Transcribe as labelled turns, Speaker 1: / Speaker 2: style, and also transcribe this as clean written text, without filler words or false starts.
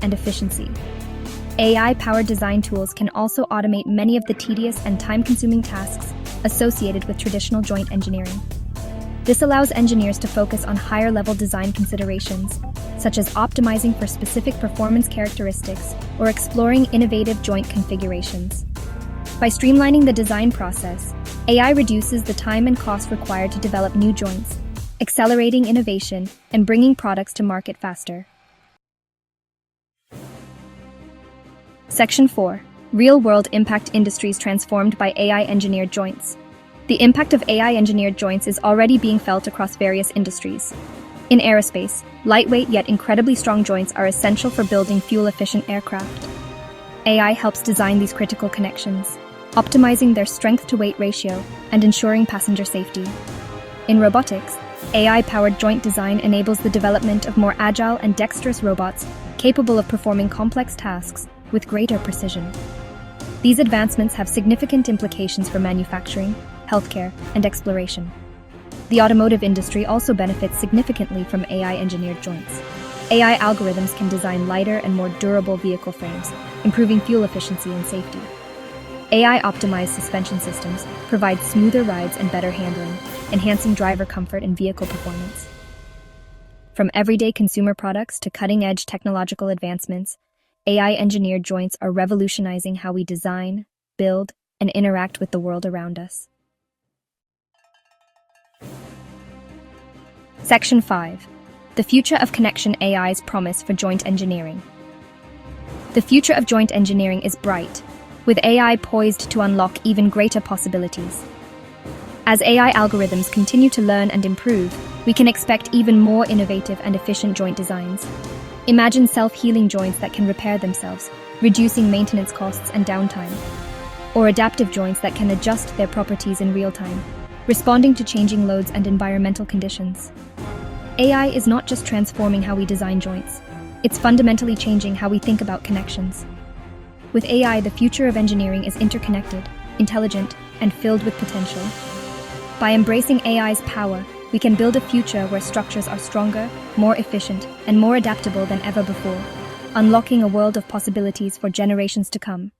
Speaker 1: and efficiency. AI-powered design tools can also automate many of the tedious and time-consuming tasks associated with traditional joint engineering. This allows engineers to focus on higher-level design considerations, such as optimizing for specific performance characteristics or exploring innovative joint configurations. By streamlining the design process, AI reduces the time and cost required to develop new joints, accelerating innovation and bringing products to market faster. Section 4. Real-world impact: industries transformed by AI-engineered joints. The impact of AI-engineered joints is already being felt across various industries. In aerospace, lightweight yet incredibly strong joints are essential for building fuel-efficient aircraft. AI helps design these critical connections, optimizing their strength-to-weight ratio and ensuring passenger safety. In robotics, AI-powered joint design enables the development of more agile and dexterous robots capable of performing complex tasks with greater precision. These advancements have significant implications for manufacturing, healthcare, and exploration. The automotive industry also benefits significantly from AI-engineered joints. AI algorithms can design lighter and more durable vehicle frames, improving fuel efficiency and safety. AI-optimized suspension systems provide smoother rides and better handling, enhancing driver comfort and vehicle performance. From everyday consumer products to cutting-edge technological advancements, AI-engineered joints are revolutionizing how we design, build, and interact with the world around us. Section 5. The future of connection: AI's promise for joint engineering. The future of joint engineering is bright, with AI poised to unlock even greater possibilities. As AI algorithms continue to learn and improve, we can expect even more innovative and efficient joint designs. Imagine self-healing joints that can repair themselves, reducing maintenance costs and downtime. Or adaptive joints that can adjust their properties in real time, responding to changing loads and environmental conditions. AI is not just transforming how we design joints, it's fundamentally changing how we think about connections. With AI, the future of engineering is interconnected, intelligent, and filled with potential. By embracing AI's power, we can build a future where structures are stronger, more efficient, and more adaptable than ever before, unlocking a world of possibilities for generations to come.